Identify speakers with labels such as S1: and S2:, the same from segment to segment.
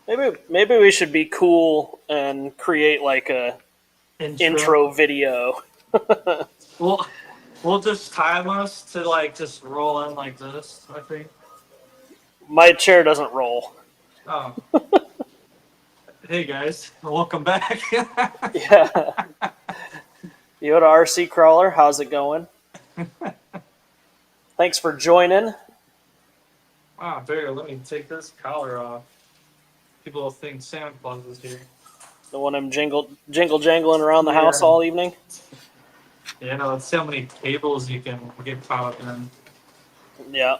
S1: Maybe we should be cool and create like a
S2: Intro.
S1: intro video.
S2: We'll we'll just time us to like just roll in like this. I think.
S1: My chair doesn't roll.
S2: Oh, hey guys, welcome back.
S1: Yeah. Yoda RC Crawler, how's it going? Thanks for joining.
S2: Wow, there. Let me take this collar off. People will think Santa Claus is here.
S1: The one I'm jingle jangling around the house
S2: Yeah.
S1: all evening.
S2: Let's see how many cables you can get caught up in.
S1: Yeah.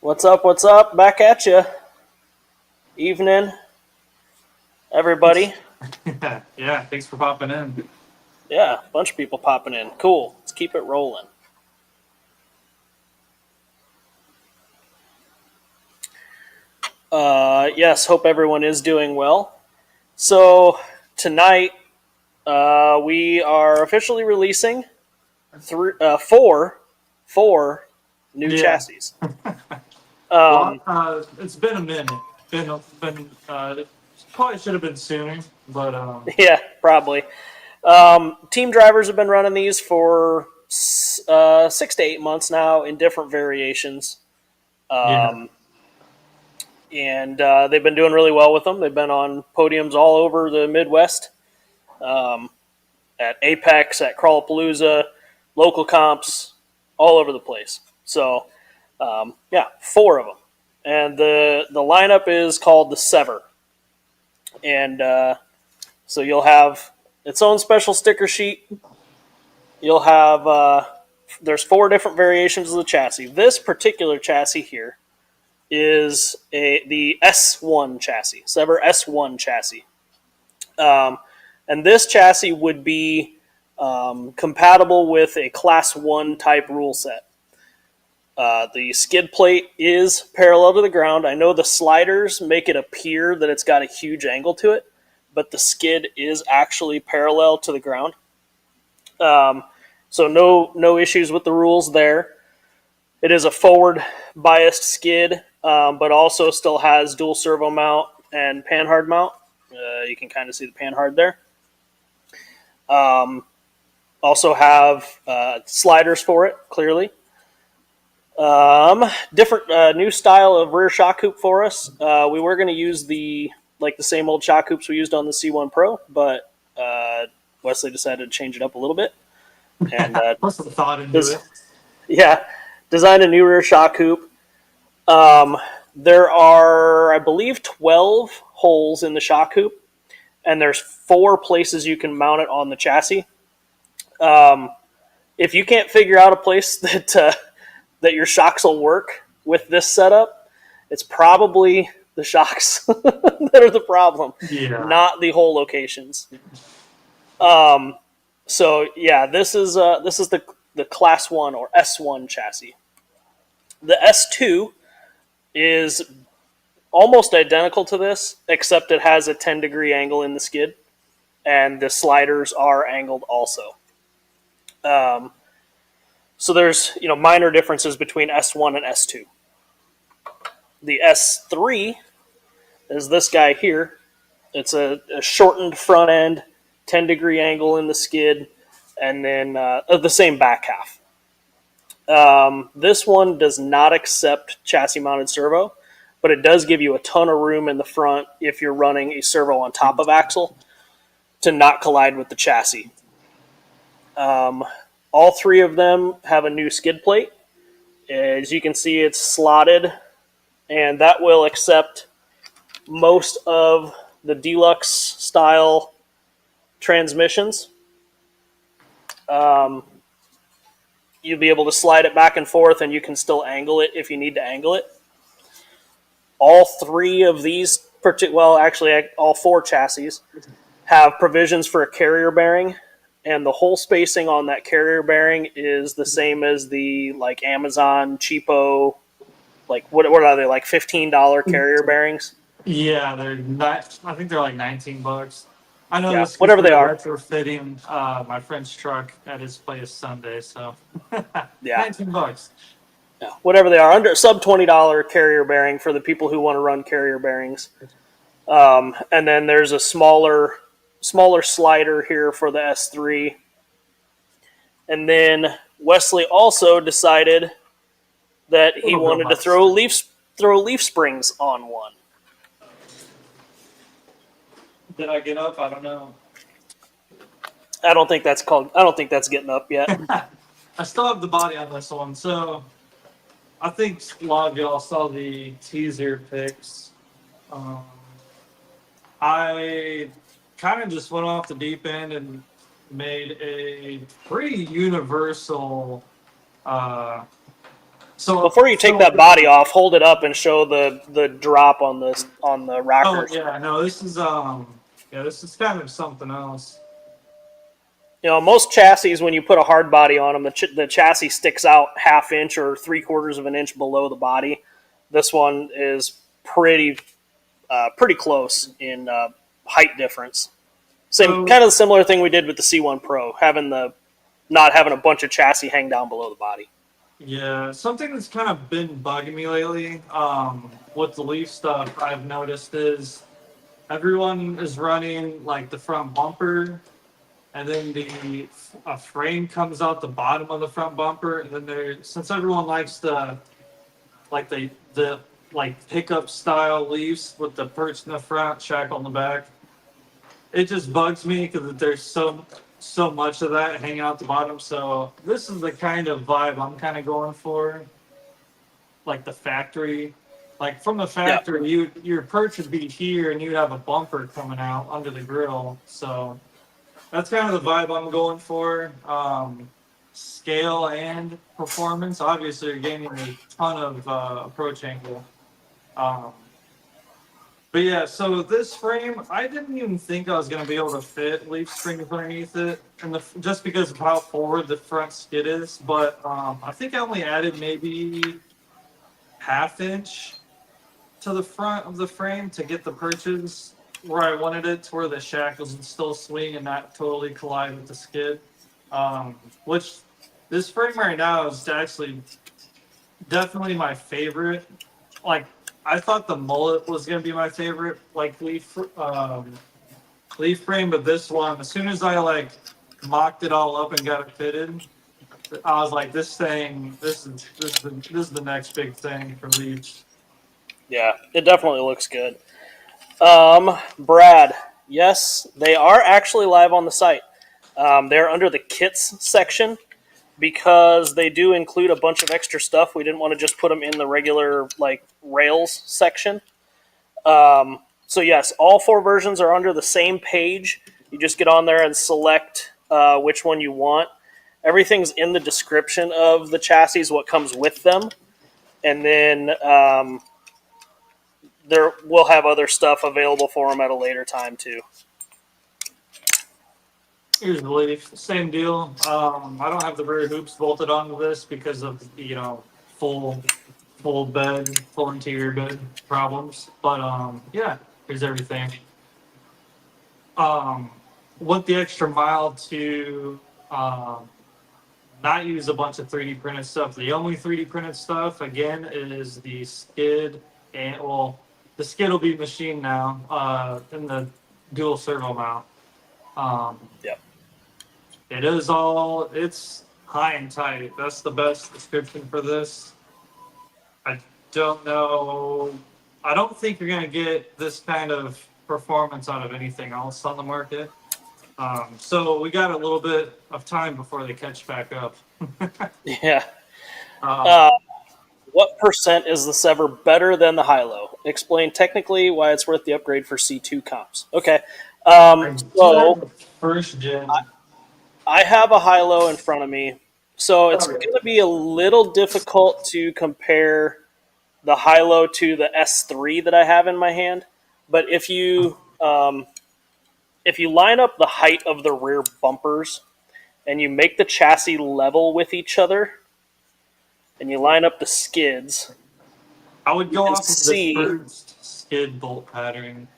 S1: What's up? What's up? Back at you. Evening, everybody.
S2: Yeah, thanks for popping in.
S1: Yeah, a bunch of people popping in. Cool. Let's keep it rolling. Yes, hope everyone is doing well. So tonight we are officially releasing four new
S2: Yeah.
S1: chassis.
S2: Well,
S1: Um,
S2: it's been a minute. Been it probably should have been sooner, but
S1: yeah, probably. Team drivers have been running these for 6 to 8 months now in different variations.
S2: yeah.
S1: Um, and they've been doing really well with them. They've been on podiums all over the Midwest, um, at Apex, at Crawlapalooza, local comps, all over the place. So, yeah, four of them, and the lineup is called the Sever, and so you'll have its own special sticker sheet. You'll have there's four different variations of the chassis. This particular chassis here is the S1 chassis, Sever S1 chassis. Um, and this chassis would be compatible with a Class 1 type rule set. The skid plate is parallel to the ground. I know the sliders make it appear that it's got a huge angle to it, but the skid is actually parallel to the ground. So no issues with the rules there. It is a forward biased skid, but also still has dual servo mount and panhard mount. You can kind of see the panhard there. Um, Also have sliders for it, clearly. Different new style of rear shock hoop for us. We were going to use the same old shock hoops we used on the C1 Pro, but Wesley decided to change it up a little bit and
S2: Put some thought into it.
S1: yeah, designed a new rear shock hoop. Um, there are, I believe, 12 holes in the shock hoop, and there's 4 places you can mount it on the chassis. Um, if you can't figure out a place that your shocks will work with this setup, it's probably the shocks that are the problem,
S2: Yeah.
S1: not the hole locations. Um, so yeah, this is the Class 1 or S1 chassis. The S2 is almost identical to this, except it has a 10-degree angle in the skid, and the sliders are angled also. Um, so there's minor differences between S1 and S2. The S3 is this guy here. It's a shortened front end, 10-degree angle in the skid, and then the same back half. This one does not accept chassis mounted servo, but it does give you a ton of room in the front if you're running a servo on top of axle to not collide with the chassis. All three of them have a new skid plate. As you can see, it's slotted, and that will accept most of the deluxe style transmissions. You'll be able to slide it back and forth, and you can still angle it if you need to angle it. All three of these, actually all 4 chassis, have provisions for a carrier bearing, and the hole spacing on that carrier bearing is the same as the Amazon cheapo, what are they, like $15 carrier bearings?
S2: Yeah, they're not. I think they're like $19. I know
S1: Yeah,
S2: this because
S1: whatever they
S2: we're
S1: are.
S2: retrofitting my friend's truck at his place Sunday. So
S1: Yeah.
S2: $19.
S1: whatever they are, under sub $20 carrier bearing for the people who want to run carrier bearings. And then there's a smaller slider here for the S3. And then Wesley also decided that
S2: A
S1: he
S2: little bit
S1: wanted to
S2: much.
S1: throw leaf springs on one.
S2: Did I get up? I don't know.
S1: I don't think that's getting up yet.
S2: I still have the body on this one, so I think a lot of y'all saw the teaser pics. Um, I kind of just went off the deep end and made a pretty universal. Uh, so
S1: Before you take
S2: so
S1: that body off, hold it up and show the drop on the
S2: oh
S1: rockers.
S2: yeah, no, this is yeah, this is kind of something else.
S1: Most chassis, when you put a hard body on them, the chassis sticks out half inch or 3/4 of an inch below the body. This one is pretty close in height difference. Same
S2: So
S1: kind of the similar thing we did with the C1 Pro, not having a bunch of chassis hang down below the body.
S2: yeah, something that's kind of been bugging me lately, with the Leaf stuff I've noticed is everyone is running like the front bumper, and then the a frame comes out the bottom of the front bumper, and then there since everyone likes the like pickup style Leafs with the perch in the front, shackle in the back, it just bugs me because there's so much of that hanging out the bottom. So this is the kind of vibe I'm kind of going for, like the factory. Like from the
S1: Yeah,
S2: factory, your perch would be here, and you'd have a bumper coming out under the grill. So that's kind of the vibe I'm going for. Scale and performance. Obviously, you're gaining a ton of approach angle. Um, but yeah, so this frame, I didn't even think I was going to be able to fit leaf springs underneath it, and just because of how forward the front skid is. But I think I only added maybe half inch to the front of the frame to get the perches where I wanted it, to where the shackles would still swing and not totally collide with the skid. Which this frame right now is actually definitely my favorite. Like I thought the mullet was gonna be my favorite, like leaf frame, but this one, as soon as I like mocked it all up and got it fitted, I was like, this is the next big thing for leaves.
S1: yeah, it definitely looks good. Brad, yes, they are actually live on the site. They're under the kits section because they do include a bunch of extra stuff. We didn't want to just put them in the regular like rails section. So yes, all four versions are under the same page. You just get on there and select which one you want. Everything's in the description of the chassis, what comes with them, and then there we'll have other stuff available for them at a later time too.
S2: Here's the leaf, same deal. I don't have the rear hoops bolted onto this because of full full bed, full interior bed problems. But yeah, here's everything. Um, went the extra mile to not use a bunch of 3D printed stuff. The only 3D printed stuff again is the skid, and well, the skid will be machined now in the dual servo mount. Um,
S1: Yep.
S2: it's high and tight. That's the best description for this. I don't know. I don't think you're going to get this kind of performance out of anything else on the market. So we got a little bit of time before they catch back up.
S1: Yeah.
S2: um,
S1: Uh, what percent is the Sever better than the Hilo? Explain technically why it's worth the upgrade for C2 comps. Okay.
S2: I do have
S1: So
S2: the first gen.
S1: I have a high-low in front of me, so it's
S2: Oh,
S1: going to be a little difficult to compare the high-low to the S3 that I have in my hand. But if you line up the height of the rear bumpers and you make the chassis level with each other, and you line up the skids,
S2: I would
S1: you
S2: go
S1: can
S2: off of the
S1: see,
S2: first skid bolt pattern.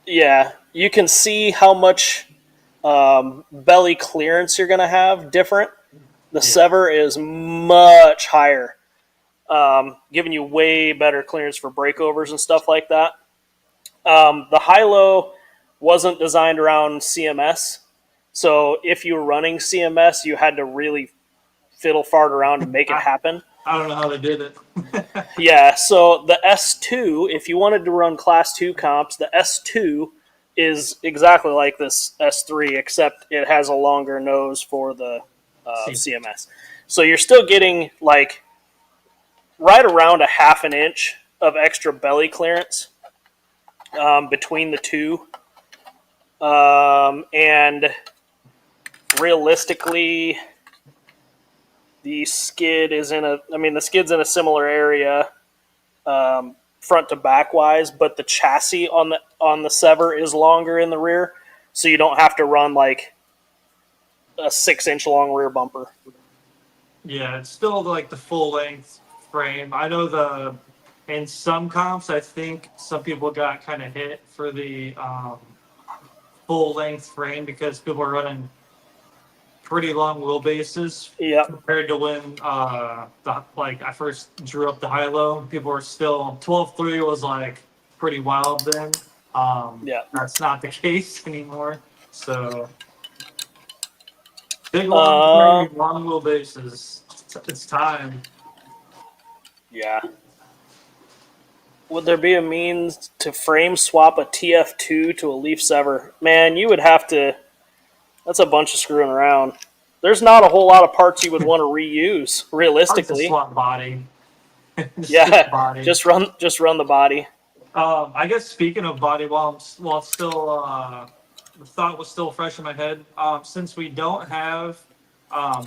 S1: yeah, you can see how much belly clearance you're going to have different. The
S2: Yeah.
S1: Sever is much higher. giving you way better clearance for breakovers and stuff like that. The high-low wasn't designed around CMS, so if you were running CMS, you had to really fiddle fart around to make it
S2: I,
S1: happen.
S2: I don't know how they did it.
S1: Yeah, so the S2, if you wanted to run Class 2 comps, the S2 is exactly like this S3, except it has a longer nose for the
S2: See,
S1: CMS. So you're still getting like right around a half an inch of extra belly clearance between the two. And realistically, the skid is in a. I mean, the skid's in a similar area, front to back wise, but the chassis on the Sever is longer in the rear, so you don't have to run like a 6 inch long rear bumper.
S2: yeah, it's still like the full length frame. I know in some comps, I think some people got kind of hit for the full length frame because people are running pretty long wheelbases
S1: Yep.
S2: compared to when like I first drew up the high low. People were still 12.3 was like pretty wild then.
S1: Yeah.
S2: That's not the case anymore. So big long
S1: Uh,
S2: frame, long wheelbases. It's time.
S1: yeah. Would there be a means to frame swap a TF2 to a Leaf Sever? Man, you would have to. That's a bunch of screwing around. There's not a whole lot of parts you would want to reuse,
S2: Hard to
S1: realistically.
S2: swap body. Just get the
S1: Yeah,
S2: body.
S1: just run the body.
S2: I guess speaking of body, while still the thought was still fresh in my head. Since we don't have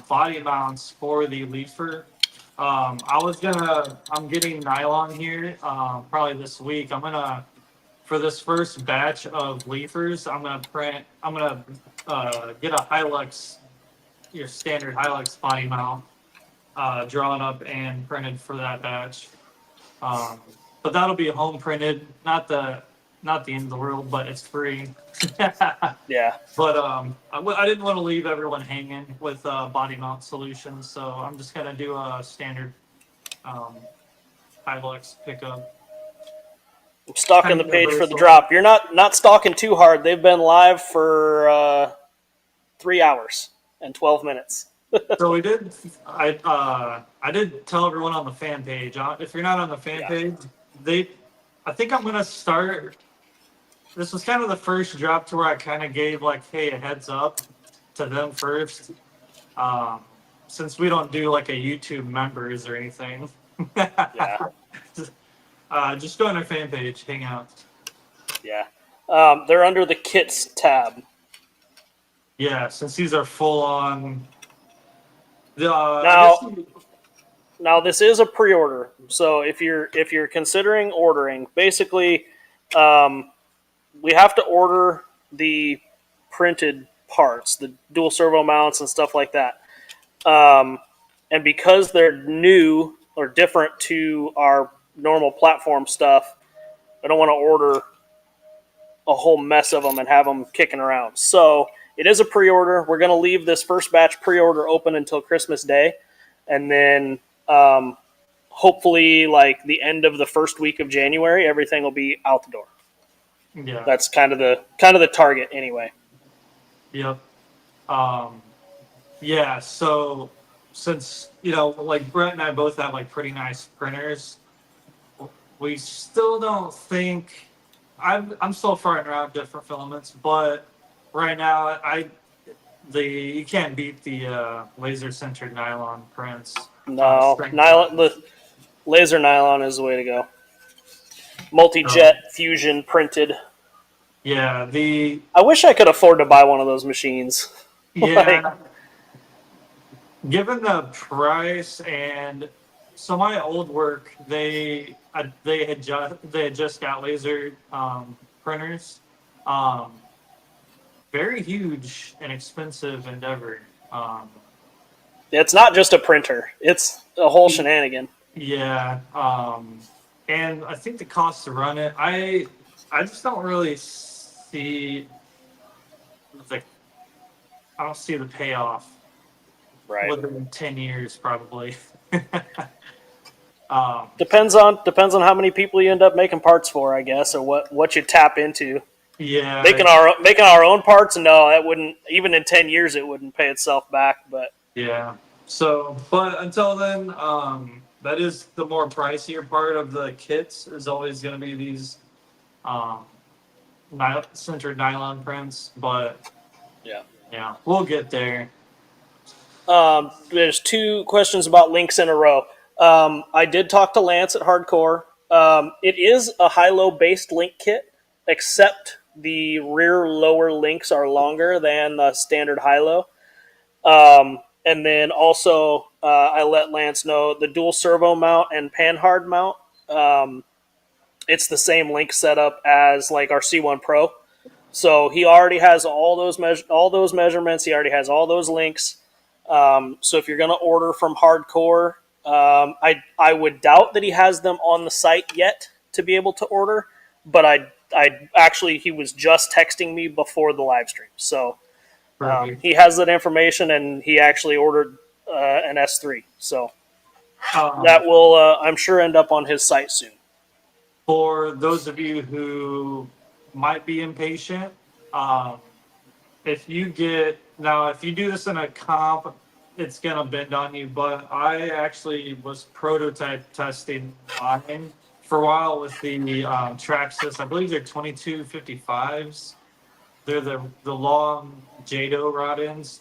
S2: body mounts for the leafer, I'm getting nylon here probably this week. For this first batch of leafers, I'm gonna get a Hilux, your standard Hilux body mount, drawn up and printed for that batch. Um, but that'll be home printed, not the end of the world, but it's free.
S1: Yeah.
S2: But I didn't want to leave everyone hanging with body mount solutions, so I'm just gonna do a standard um, Hilux pickup.
S1: I'm
S2: Kind
S1: stalking
S2: of
S1: the page for the
S2: universal.
S1: drop. You're not stalking too hard. They've been live for 3 hours and 12 minutes.
S2: So we did. I did tell everyone on the fan page. If you're not on the fan
S1: Yeah.
S2: page, they. I think I'm gonna start. This was kind of the first drop to where I kind of gave like, hey, a heads up to them first. Um, since we don't do like a YouTube members or anything.
S1: Yeah.
S2: Just go on our fan page, hang out.
S1: Yeah. They're under the kits tab.
S2: Yeah, since these are full on. I guess.
S1: Now, now this is a pre-order. So if you're considering ordering, basically, um, we have to order the printed parts, the dual servo mounts and stuff like that. Um, and because they're new or different to our normal platform stuff, I don't want to order a whole mess of them and have them kicking around. So it is a pre-order. We're going to leave this first batch pre-order open until Christmas Day, and then hopefully, like the end of the first week of January, everything will be out the door.
S2: Yeah.
S1: That's kind of the target anyway.
S2: Yep. Um, yeah. So since like Brett and I both have like pretty nice printers, we still don't think. I'm still farting around different filaments, but right now you can't beat the laser centered nylon prints.
S1: No,
S2: Strength
S1: nylon,
S2: wise.
S1: the laser nylon is the way to go.
S2: So
S1: Multi-jet fusion printed.
S2: yeah,
S1: I wish I could afford to buy one of those machines. Like,
S2: yeah. Given the price and so my old work, they had just got laser printers. Um, Very huge and expensive endeavor.
S1: it's not just a printer; it's a whole shenanigan.
S2: Yeah, and I think the cost to run it, I just don't really see the I don't see the payoff
S1: Right.
S2: within 10 years probably.
S1: Depends on how many people you end up making parts for, I guess, or what you tap into.
S2: Yeah,
S1: Making our own parts, no, that wouldn't, even in 10 years it wouldn't pay itself back. But
S2: yeah. So, but until then, that is the more pricier part of the kits. Is always going to be these um, centered nylon prints. But
S1: yeah.
S2: yeah, we'll get there.
S1: There's two questions about links in a row. I did talk to Lance at Hardcore. It is a high-low based link kit, except the rear lower links are longer than the standard high-low. And then also, I let Lance know the dual servo mount and panhard mount. Um, it's the same link setup as like our C1 Pro. So he already has all those measurements. He already has all those links. So if you're going to order from Hardcore, I would doubt that he has them on the site yet to be able to order. But I actually, he was just texting me before the live stream, so
S2: Perfect.
S1: he has that information, and he actually ordered an S3. So
S2: Um,
S1: that will, I'm sure, end up on his site soon.
S2: for those of you who might be impatient, um, if you get now, if you do this in a comp, it's gonna bend on you. But I actually was prototype testing mine for a while with the Traxxas. I believe they're 2255s. They're the long Jado rod ends.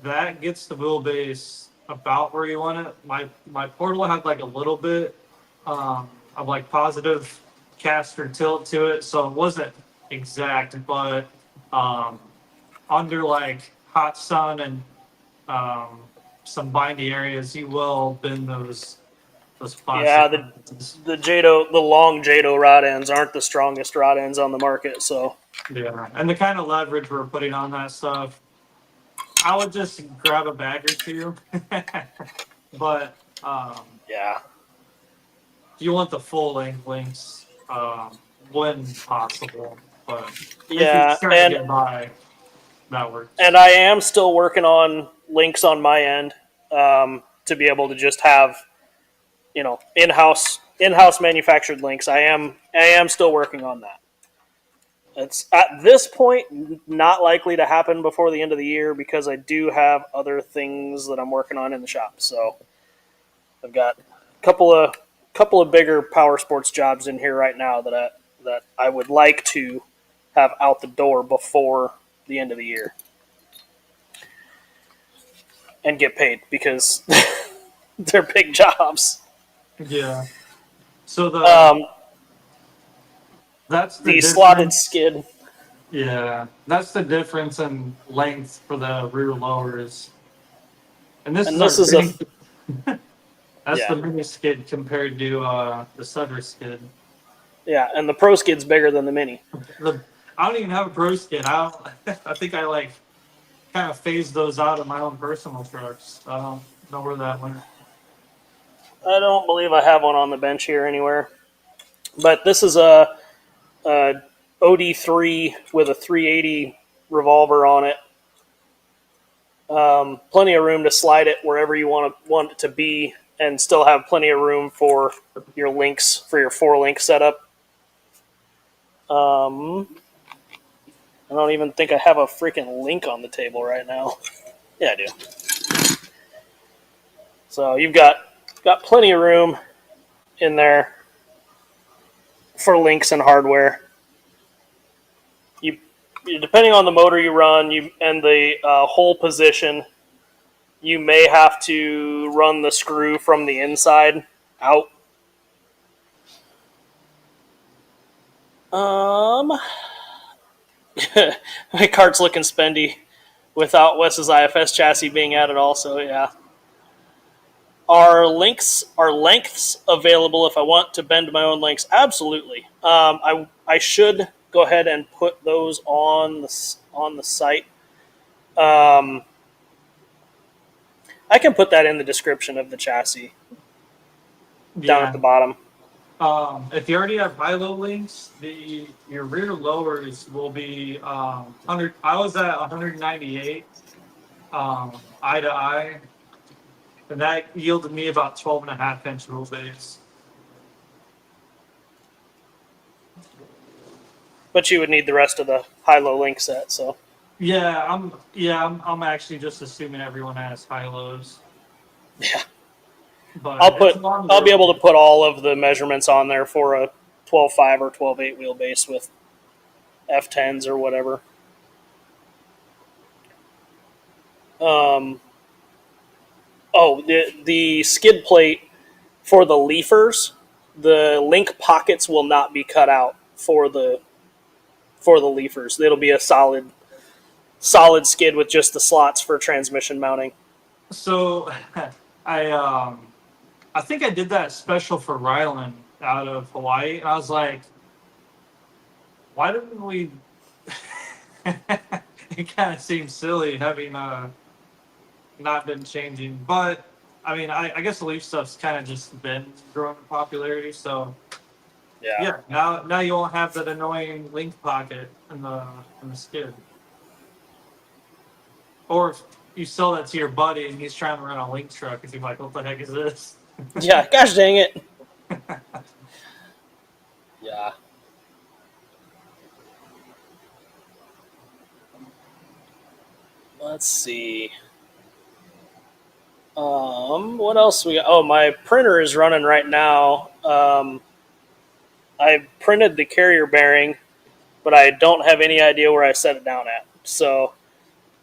S2: That gets the wheelbase about where you want it. My portal had like a little bit of like positive caster tilt to it, so it wasn't exact, but um, under like hot sun and um, some bindy areas, you will bend those plastic
S1: Yeah,
S2: lenses.
S1: the long Jado rod ends aren't the strongest rod ends on the market. So
S2: Yeah, and the kind of leverage we're putting on that stuff, I would just grab a bag or two. But
S1: yeah,
S2: you want the full length links when possible. But if you're
S1: yeah,
S2: trying to get by, that
S1: and
S2: works.
S1: I am still working on links on my end, to be able to just have, in house manufactured links. I am still working on that. It's at this point not likely to happen before the end of the year because I do have other things that I'm working on in the shop. So I've got a couple of bigger power sports jobs in here right now that I would like to have out the door before the end of the year and get paid because they're big jobs.
S2: Yeah. So
S1: Um,
S2: that's the
S1: the slotted
S2: difference.
S1: skid,
S2: Yeah, that's the difference in length for the rear lowers. And this is
S1: and
S2: our
S1: this is a
S2: mini. That's
S1: yeah,
S2: the mini skid compared to the Sever skid.
S1: yeah, and the pro skid's bigger than the mini.
S2: The I don't even have a pro skid. I don't, I think I like kind of phased those out of my own personal trucks. I don't know where that went.
S1: I don't believe I have one on the bench here anywhere, but this is a OD3 with a 380 revolver on it. Plenty of room to slide it wherever you want it to be, and still have plenty of room for your links for your 4 link setup. I don't even think I have a freaking link on the table right now. Yeah, I do. So you've got plenty of room in there for links and hardware. You, depending on the motor you run, and the hole position, you may have to run the screw from the inside out. Um, my cart's looking spendy without Wes's IFS chassis being added. Also, yeah. Are lengths available if I want to bend my own lengths? Absolutely. I should go ahead and put those on the site. Um, I can put that in the description of the chassis down at
S2: Yeah.
S1: the bottom.
S2: If you already have high-low links, your rear lowers will be 100. I was at 198 eye to eye. And that yielded me about 12.5 inch wheelbase.
S1: But you would need the rest of the high-low link set. So
S2: I'm actually just assuming everyone has high lows,
S1: yeah,
S2: but it's a long
S1: I'll be
S2: road.
S1: able to put all of the measurements on there for a 12.5 or 12.8 wheelbase with F10s or whatever. Um, the skid plate for the leafers, the link pockets will not be cut out for the leafers. It'll be a solid skid with just the slots for transmission mounting.
S2: So I I think I did that special for Ryland out of Hawaii, and I was like, why didn't we? It kind of seems silly having not been changing, but I mean, I guess the leaf stuff's kind of just been growing in popularity. So
S1: Yeah.
S2: yeah, now you won't have that annoying link pocket in the skid. Or if you sell that to your buddy and he's trying to run a link truck, and he's like, "What the heck is this?"
S1: Yeah, gosh dang it. Yeah. Let's see. What else we got? Oh, my printer is running right now. I printed the carrier bearing, but I don't have any idea where I set it down at. So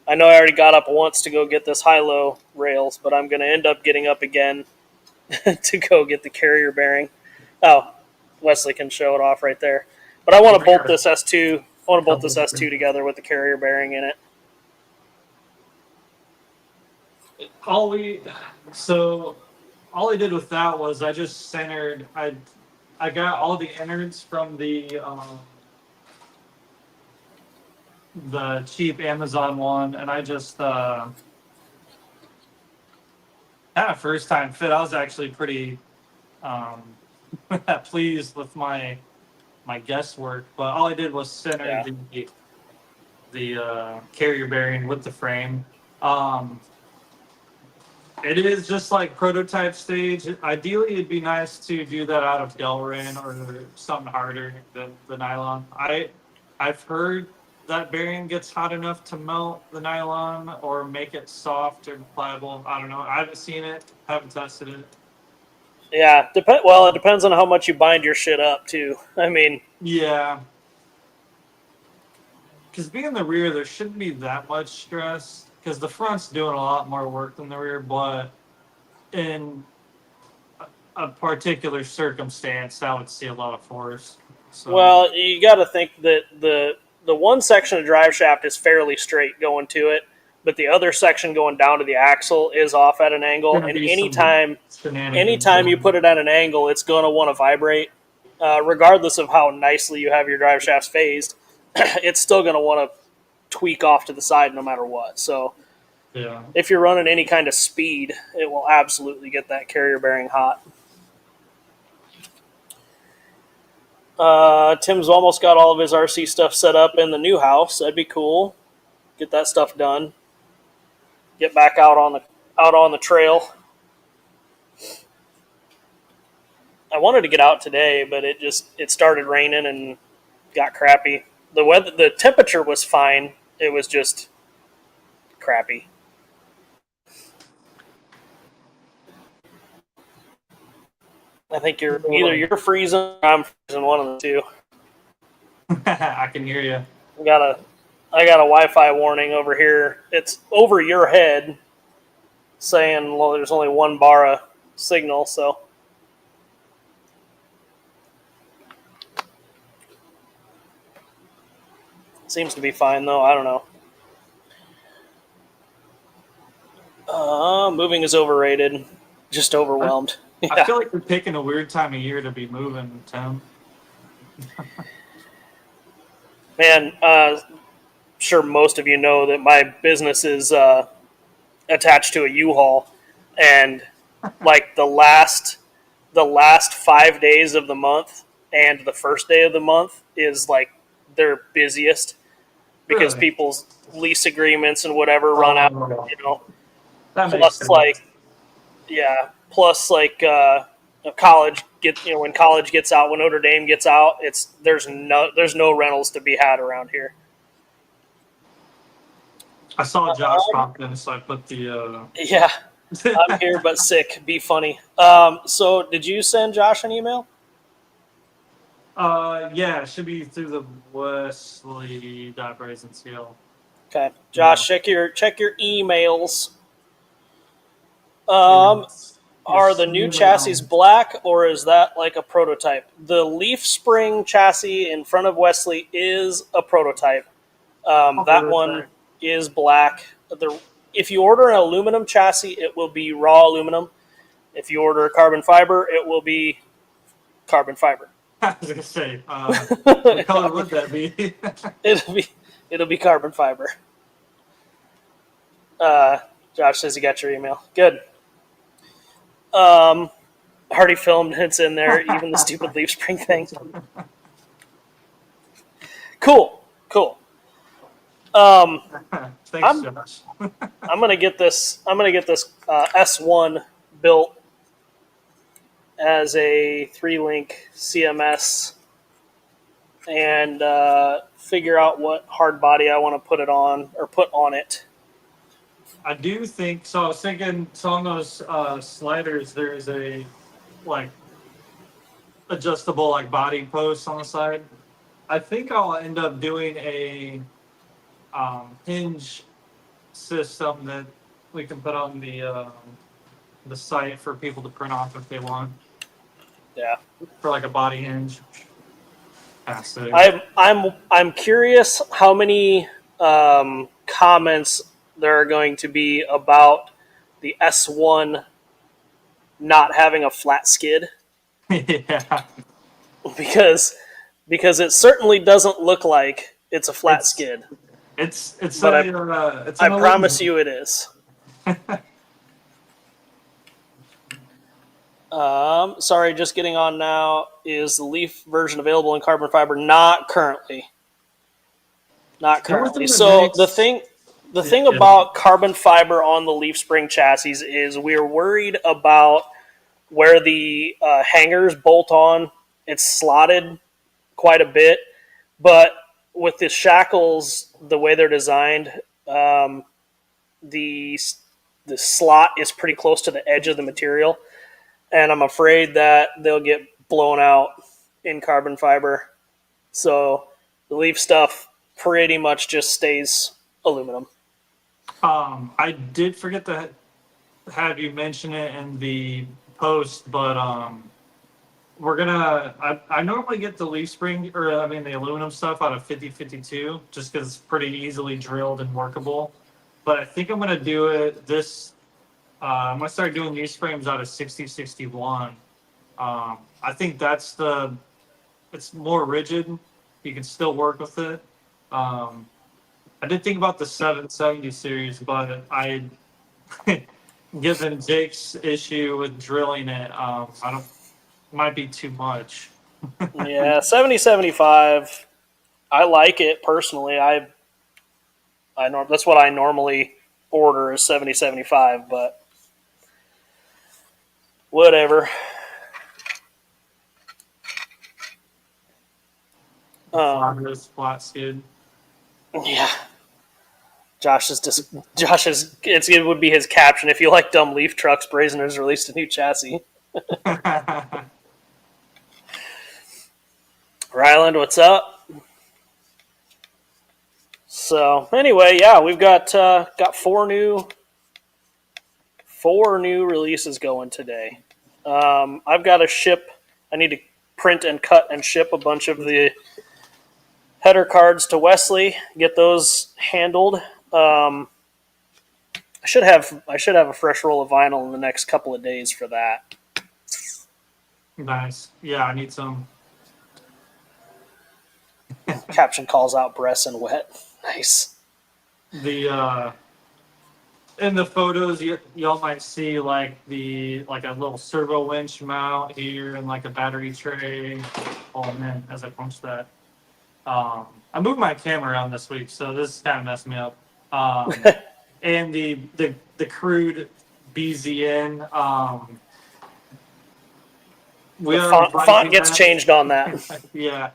S1: I know I already got up once to go get this high-low rails, but I'm going to end up getting up again to go get the carrier bearing. Oh, Wesley can show it off right there. But I want to bolt this S2. I want to bolt this S2 together with the carrier bearing in it.
S2: all we so all I did with that was I just centered. I got all the innards from the cheap Amazon one, and I just had a first time fit. I was actually pretty um, pleased with my guesswork, but all I did was center
S1: Yeah.
S2: the carrier bearing with the frame. Um, it is just like prototype stage. Ideally, it'd be nice to do that out of Delrin or something harder than the nylon. I've heard that bearing gets hot enough to melt the nylon or make it soft or pliable. I don't know. I haven't seen it. Haven't tested it.
S1: Yeah. Well, it depends on how much you bind your shit up, too. I mean,
S2: Yeah, because being in the rear, there shouldn't be that much stress because the front's doing a lot more work than the rear. But in a particular circumstance, I would see a lot of force. So
S1: well, you got to think that the one section of drive shaft is fairly straight going to it, but the other section going down to the axle is off at an angle.
S2: gonna
S1: And
S2: be some shenanigans
S1: anytime you
S2: going
S1: put it at an angle, it's going to want to vibrate, regardless of how nicely you have your drive shafts phased. It's still going to want to tweak off to the side no matter what. So
S2: yeah.
S1: if you're running any kind of speed, it will absolutely get that carrier bearing hot. Tim's almost got all of his RC stuff set up in the new house. That'd be cool. Get that stuff done. Get back out on the trail. I wanted to get out today, but it started raining and got crappy. The temperature was fine. It was just crappy. I think you're freezing or I'm freezing, one of the two.
S2: I can hear you.
S1: I got a Wi-Fi warning over here. It's over your head saying, well, there's only one bar of signal, so seems to be fine though. I don't know. Moving is overrated. Just overwhelmed.
S2: I
S1: Yeah.
S2: feel like we're picking a weird time of year to be moving, Tim.
S1: Man, sure most of you know that my business is attached to a U-Haul, and like the last 5 days of the month and the first day of the month is like their busiest because
S2: Really?
S1: people's lease agreements and whatever run out. You know,
S2: That makes
S1: plus
S2: sense.
S1: Yeah. Plus, like college when college gets out, when Notre Dame gets out, there's no rentals to be had around here.
S2: I saw Josh pop in, so I put the.
S1: Yeah, I'm here but sick. Be funny. So did you send Josh an email?
S2: Yeah, it should be through the Wesley Brazen Seal.
S1: Okay,
S2: Yeah.
S1: Josh, check your emails.
S2: Your, your
S1: Are the new chassis
S2: email.
S1: black or is that like a prototype? The leaf spring chassis in front of Wesley is a prototype. That one is black. If you order an aluminum chassis, it will be raw aluminum. If you order carbon fiber, it will be carbon fiber.
S2: I was gonna say, what color would that be?
S1: it'll be it'll be carbon fiber. Uh, Josh says you got your email. Good. Already filmed. It's in there. Even the stupid leaf spring thing. Cool. Cool.
S2: Thanks,
S1: I'm
S2: Josh.
S1: I'm gonna get this. I'm gonna get this S1 built as a 3-link CMS and figure out what hard body I want to put it on or put on it.
S2: I do think so. I was thinking, so on those sliders, there's a like adjustable like body post on the side. I think I'll end up doing a hinge system that we can put on the site for people to print off if they want
S1: Yeah.
S2: for like a body hinge. Fantastic.
S1: I'm curious how many comments there are going to be about the S1 not having a flat skid
S2: Yeah,
S1: because it certainly doesn't look like it's a flat
S2: it's
S1: skid,
S2: it's
S1: but
S2: it's
S1: I
S2: an
S1: promise
S2: illusion.
S1: you it is. Sorry, just getting on now. Is the Leaf version available in carbon fiber? Not currently. Not
S2: They're
S1: currently.
S2: within the
S1: So the
S2: next.
S1: thing
S2: Yeah.
S1: about carbon fiber on the Leaf Spring chassis is we're worried about where the hangers bolt on. It's slotted quite a bit, but with the shackles, the way they're designed, the the slot is pretty close to the edge of the material, and I'm afraid that they'll get blown out in carbon fiber. So the Leaf stuff pretty much just stays aluminum.
S2: I did forget to have you mention it in the post, but we're gonna. I normally get the leaf spring, or I mean the aluminum stuff out of 5052, just because it's pretty easily drilled and workable. But I think I'm gonna do it this. I'm gonna start doing leaf springs out of 6061. I think that's the. It's more rigid. You can still work with it. Um, I did think about the 770 series, but I, given Jake's issue with drilling it, I don't, might be too much.
S1: Yeah, 7075. I like it personally. That's what I normally order is 7075, but whatever. Um,
S2: Flat skid.
S1: yeah, it would be his caption if you like dumb leaf trucks. Brazen has released a new chassis. Ryland, what's up? So anyway, yeah, we've got four new releases going today. I've got to ship. I need to print and cut and ship a bunch of the header cards to Wesley. Get those handled. I should have a fresh roll of vinyl in the next couple of days for that.
S2: Nice. Yeah, I need some.
S1: Caption calls out breasts and wet. Nice.
S2: The in the photos, y'all might see like a little servo winch mount here and like a battery tray. Oh man, as I punch that. I moved my camera around this week, so this kind of messed me up. And the crude BZN. We
S1: The
S2: are
S1: font
S2: revising
S1: gets
S2: that.
S1: changed on that.
S2: Yeah.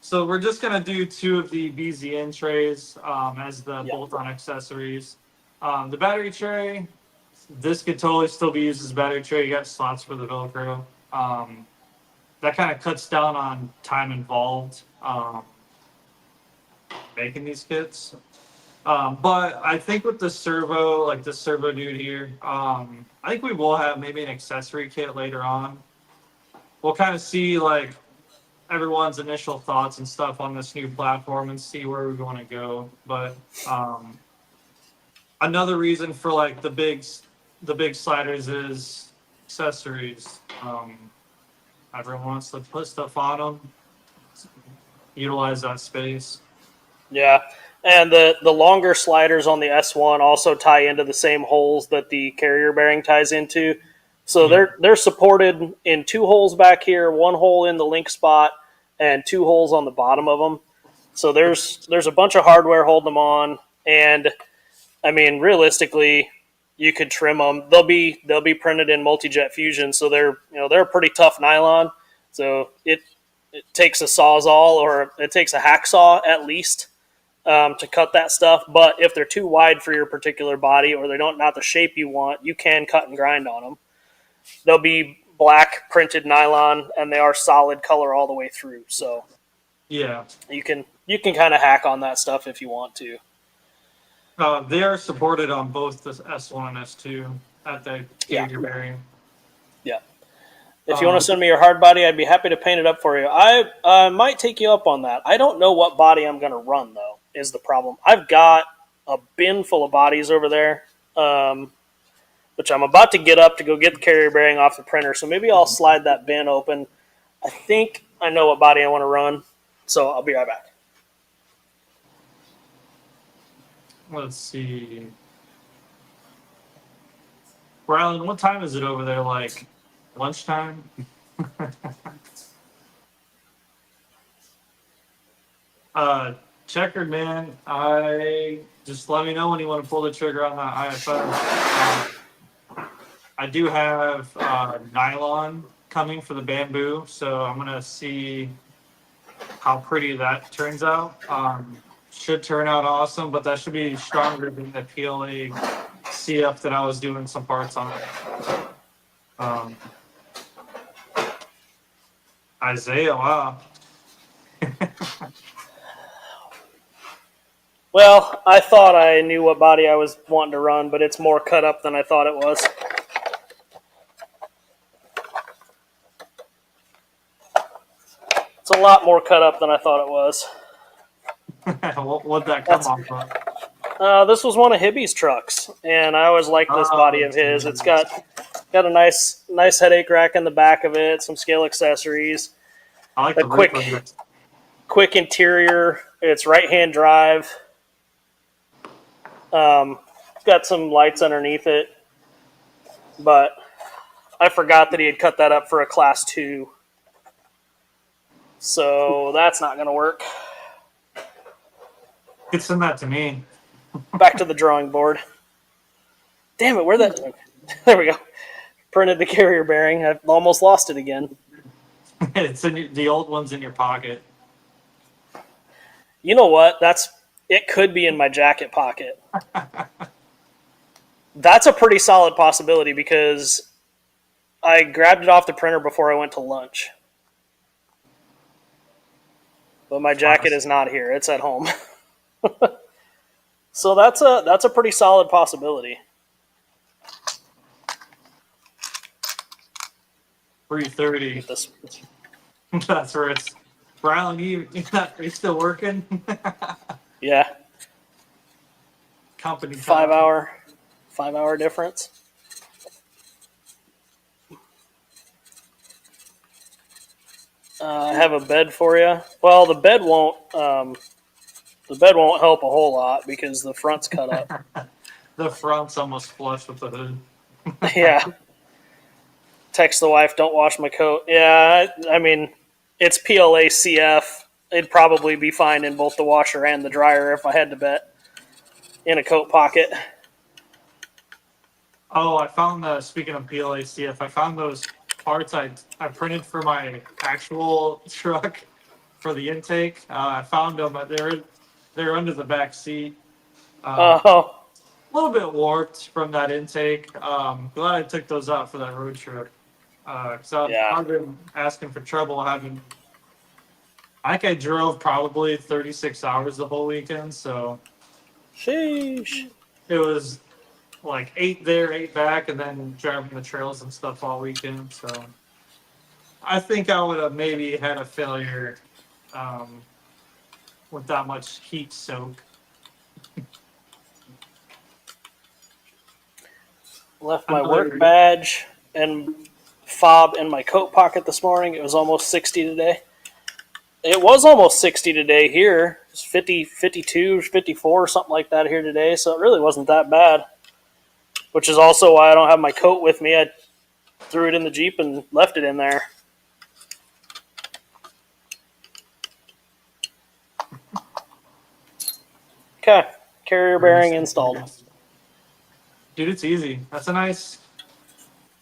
S2: So we're just gonna do two of the BZN trays as the
S1: Yeah.
S2: bolt-on accessories. The battery tray, this could totally still be used as a battery tray. You got slots for the Velcro. That kind of cuts down on time involved making these kits. But I think with the servo, like the servo dude here, I think we will have maybe an accessory kit later on. We'll kind of see like everyone's initial thoughts and stuff on this new platform and see where we want to go. But another reason for like the big sliders is accessories. Everyone wants to put stuff on them, utilize that space.
S1: Yeah. And the longer sliders on the S1 also tie into the same holes that the carrier bearing ties into. So
S2: Yeah.
S1: they're supported in two holes back here, one hole in the link spot, and two holes on the bottom of them. So there's a bunch of hardware holding them on, and I mean realistically, you could trim them. They'll be printed in multi-jet fusion, so they're a pretty tough nylon. So it takes a sawzall or it takes a hacksaw at least to cut that stuff. But if they're too wide for your particular body or they don't not the shape you want, you can cut and grind on them. They'll be black printed nylon, and they are solid color all the way through. So
S2: Yeah.
S1: you can kind of hack on that stuff if you want to.
S2: They are supported on both the S1 and S2 at the
S1: Yeah,
S2: carrier bearing.
S1: yeah. If you want to send me your hard body, I'd be happy to paint it up for you. I might take you up on that. I don't know what body I'm going to run, though, is the problem. I've got a bin full of bodies over there, which I'm about to get up to go get the carrier bearing off the printer. So maybe I'll slide that bin open. I think I know what body I want to run, so I'll be right back.
S2: Let's see. Rylan, what time is it over there? Like lunchtime? Checkered man, I just let me know when you want to pull the trigger on that IFS. I do have nylon coming for the bamboo, so I'm gonna see how pretty that turns out. Should turn out awesome, but that should be stronger than the PLA CF that I was doing some parts on. Um, Isaiah, wow.
S1: Well, I thought I knew what body I was wanting to run, but it's more cut up than I thought it was. It's a lot more cut up than I thought it was.
S2: What'd that come off of?
S1: This was one of Hibby's trucks, and I always liked this body of his. It's got a nice headache rack in the back of it, some scale accessories,
S2: I like
S1: a
S2: the
S1: quick interior. It's right-hand drive. It's got some lights underneath it, but I forgot that he had cut that up for a Class 2. So that's not going to work.
S2: Could send that to me.
S1: Back to the drawing board. Damn it, where that? There we go. Printed the carrier bearing. I've almost lost it again.
S2: It's in the old one's in your pocket.
S1: You know what? It could be in my jacket pocket. That's a pretty solid possibility because I grabbed it off the printer before I went to lunch. But my jacket is not here. It's at home. So that's a pretty solid possibility.
S2: 3:30.
S1: This
S2: That's where it's. Rylan, you still working?
S1: yeah,
S2: Company time.
S1: 5 hour difference. I have a bed for you. Well, the bed won't help a whole lot because the front's cut up.
S2: The front's almost flush with the hood.
S1: Yeah. Text the wife, don't wash my coat. Yeah, I mean, it's PLA CF. It'd probably be fine in both the washer and the dryer if I had to bet. In a coat pocket.
S2: Oh, I found the speaking of PLACF, I found those parts I printed for my actual truck for the intake. I found them. They're under the back seat. A
S1: Oh,
S2: little bit warped from that intake. Glad I took those out for that road trip. Because
S1: yeah.
S2: I've been asking for trouble having. I think I drove probably 36 hours the whole weekend, so
S1: Sheesh.
S2: it was like 8 there, 8 back, and then driving the trails and stuff all weekend. So I think I would have maybe had a failure um, with that much heat soak.
S1: Left my work
S2: Another,
S1: badge and fob in my coat pocket this morning. It was almost 60 today. It was almost 60 today here. It's 50, 52, 54, something like that here today. So it really wasn't that bad. Which is also why I don't have my coat with me. I threw it in the Jeep and left it in there. Okay. Carrier bearing installed.
S2: dude, it's easy. That's a nice.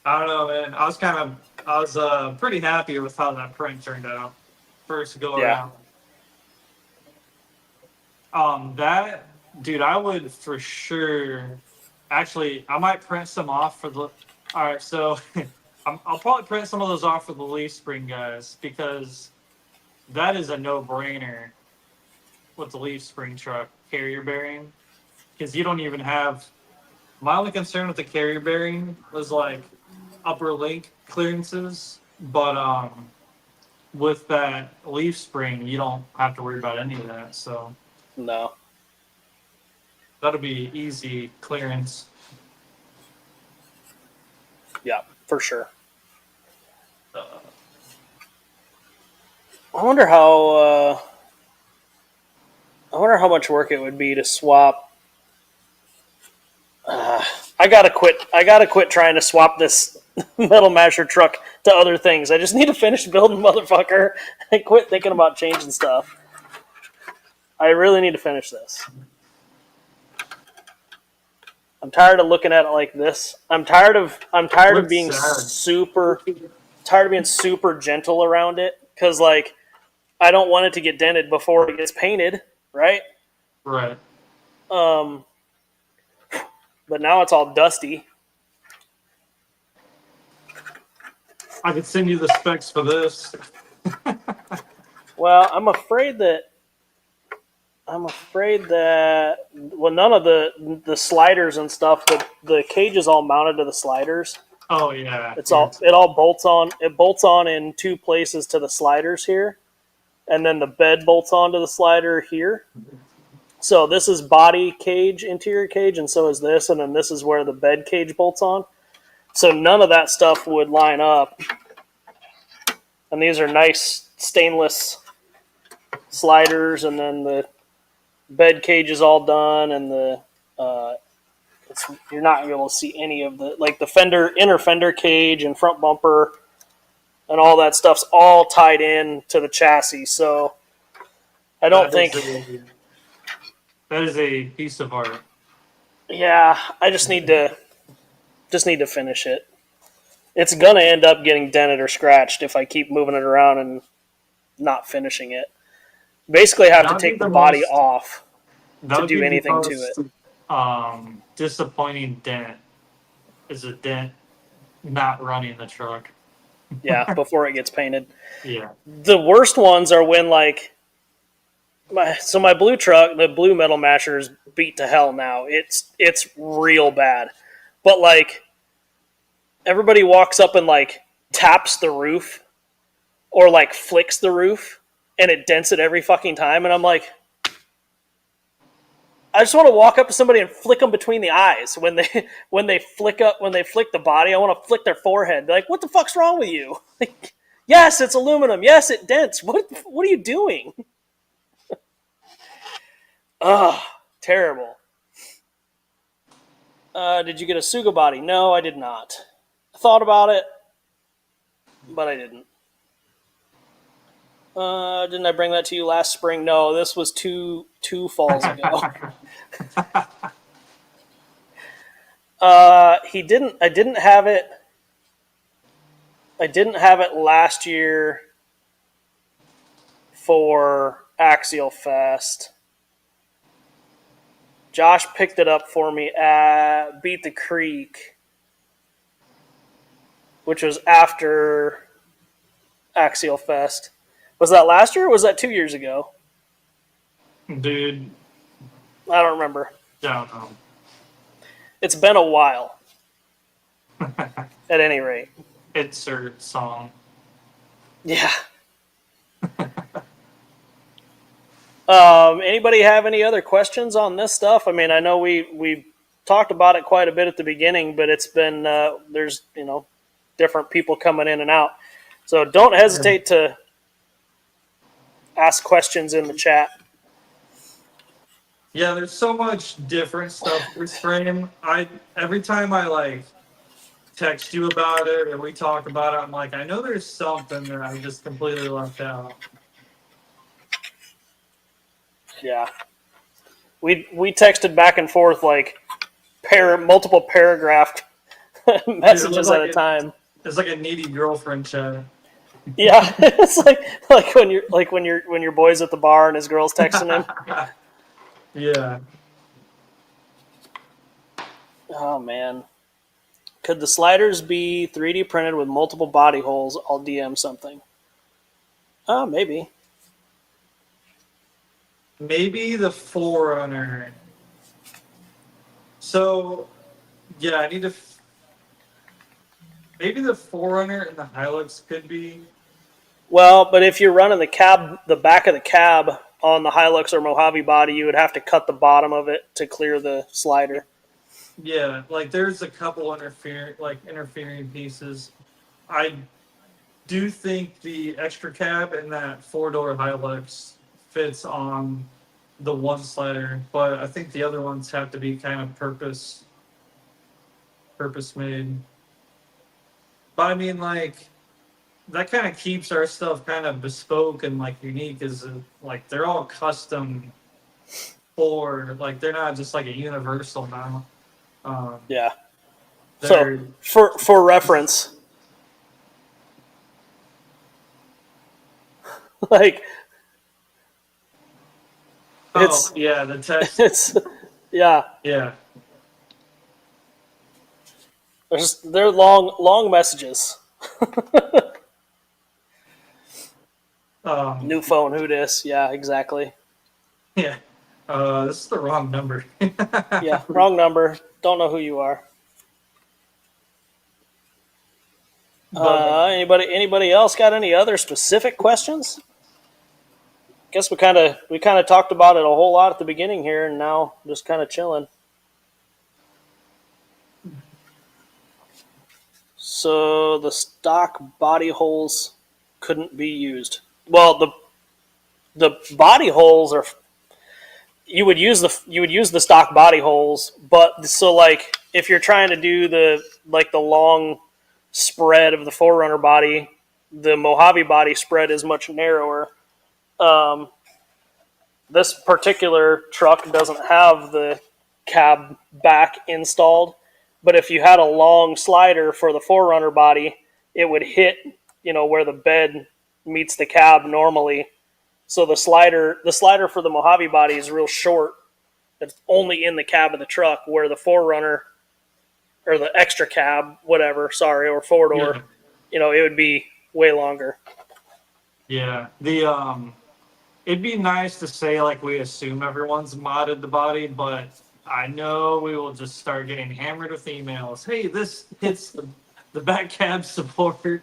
S2: I don't know, man. I was pretty happy with how that print turned out. First go
S1: Yeah.
S2: around. That dude, I would for sure. Actually, I might print some off for the. All right, so I'll probably print some of those off for the leaf spring guys because that is a no-brainer with the leaf spring truck carrier bearing because you don't even have. My only concern with the carrier bearing was like upper link clearances, but with that leaf spring, you don't have to worry about any of that. So
S1: No.
S2: that'll be easy clearance.
S1: Yeah, for sure.
S2: Uh,
S1: I wonder how. I wonder how much work it would be to swap. Uh, I gotta quit. I gotta quit trying to swap this metal masher truck to other things. I just need to finish building, motherfucker, and quit thinking about changing stuff. I really need to finish this. I'm tired of looking at it like this. I'm tired of. I'm tired of
S2: looks
S1: being
S2: sad.
S1: super. Tired of being super gentle around it because like I don't want it to get dented before it gets painted, right?
S2: Right.
S1: Um, but now it's all dusty.
S2: I could send you the specs for this.
S1: Well, I'm afraid that well, none of the sliders and stuff. The cage is all mounted to the sliders.
S2: Oh yeah.
S1: It all bolts on. It bolts on in two places to the sliders here, and then the bed bolts onto the slider here. So this is body cage, interior cage, and so is this, and then this is where the bed cage bolts on. So none of that stuff would line up. And these are nice stainless sliders, and then the bed cage is all done, and uh, you're not able to see any of the like the inner fender cage and front bumper and all that stuff's all tied in to the chassis. So I don't
S2: That is
S1: think.
S2: a piece of art.
S1: Yeah, I just need to finish it. It's gonna end up getting dented or scratched if I keep moving it around and not finishing it. Basically, I have
S2: That
S1: to
S2: would be
S1: take the
S2: the
S1: body
S2: most.
S1: off
S2: That
S1: to
S2: would be
S1: do
S2: the
S1: anything to it.
S2: most disappointing dent. Is a dent not running the truck.
S1: Yeah, before it gets painted.
S2: Yeah.
S1: The worst ones are when like my blue truck, the blue metal masher is beat to hell now. It's real bad. But like everybody walks up and like taps the roof or like flicks the roof and it dents it every fucking time and I'm like I just want to walk up to somebody and flick them between the eyes when they flick the body. I want to flick their forehead. They're like, "What the fuck's wrong with you?" Like, yes, it's aluminum. Yes, it dents. What are you doing? Ugh, terrible. Did you get a Suga body? No, I did not. I thought about it, but I didn't. Didn't I bring that to you last spring? No, this was two falls ago. He didn't. I didn't have it. I didn't have it last year for Axial Fest. Josh picked it up for me at Beat the Creek, which was after Axial Fest. Was that last year or was that 2 years ago?
S2: Dude,
S1: I don't remember.
S2: don't know.
S1: It's been a while, at any rate.
S2: Insert song.
S1: Yeah. Anybody have any other questions on this stuff? I mean, I know we talked about it quite a bit at the beginning, but it's been there's different people coming in and out, so don't hesitate to ask questions in the chat.
S2: Yeah, there's so much different stuff with this frame. Every time I like text you about it or we talk about it, I'm like, I know there's something that I just completely left out.
S1: Yeah, we texted back and forth like multiple paragraph messages at a time.
S2: It's like a needy girlfriend chat.
S1: Yeah, it's like when your boy's at the bar and his girl's texting him.
S2: Yeah.
S1: Oh man, could the sliders be 3D printed with multiple body holes? I'll DM something. Oh, maybe.
S2: Maybe the Forerunner. So, yeah, I need to. Maybe the Forerunner and the Hilux could be.
S1: Well, but if you're running the back of the cab on the Hilux or Mojave body, you would have to cut the bottom of it to clear the slider.
S2: Yeah, like there's a couple interfering pieces. I do think the extra cab and that four-door Hilux fits on the one slider, but I think the other ones have to be kind of purpose made. But I mean, like that kind of keeps our stuff kind of bespoke and like unique. Is like they're all custom for like they're not just like a universal now.
S1: Yeah. So for reference, like
S2: yeah, the text.
S1: It's yeah.
S2: Yeah.
S1: They're long messages. New phone, who dis? Yeah, exactly.
S2: Yeah. This is the wrong number.
S1: Yeah, wrong number. Don't know who you are. Anybody else got any other specific questions? Guess we kind of talked about it a whole lot at the beginning here, and now just kind of chilling. So the stock body holes couldn't be used. Well, the body holes are you would use the stock body holes, but so like if you're trying to do the long spread of the Forerunner body, the Mojave body spread is much narrower. This particular truck doesn't have the cab back installed, but if you had a long slider for the Forerunner body, it would hit where the bed meets the cab normally. So the slider for the Mojave body is real short. It's only in the cab of the truck, where the Forerunner or the extra cab, whatever, sorry, or four door, it would be way longer.
S2: Yeah. It'd be nice to say like we assume everyone's modded the body, but I know we will just start getting hammered with emails. Hey, this hits the back cab support.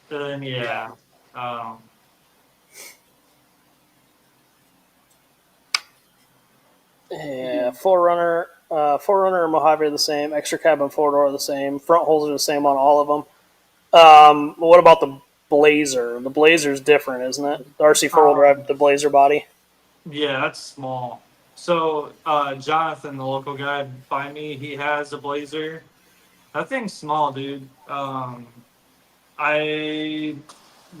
S2: Then yeah.
S1: Yeah, Forerunner and Mojave are the same. Extra cab and four door are the same. Front holes are the same on all of them. What about the Blazer? The Blazer's different, isn't it? The RC4 will drive the Blazer body.
S2: Yeah, that's small. So Jonathan, the local guy by me, he has a Blazer. That thing's small, dude. I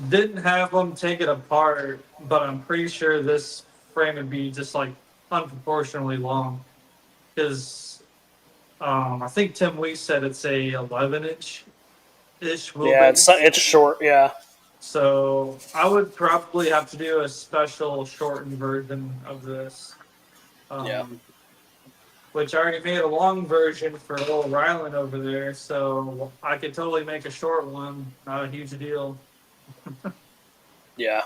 S2: didn't have them take it apart, but I'm pretty sure this frame would be just like unproportionally long. Because I think Tim Lee said it's a 11-inch ish
S1: Yeah,
S2: wheelbase.
S1: it's short. Yeah,
S2: So I would probably have to do a special shortened version of this.
S1: yeah,
S2: Um, which I already made a long version for old Ryland over there, so I could totally make a short one. Not a huge deal.
S1: yeah.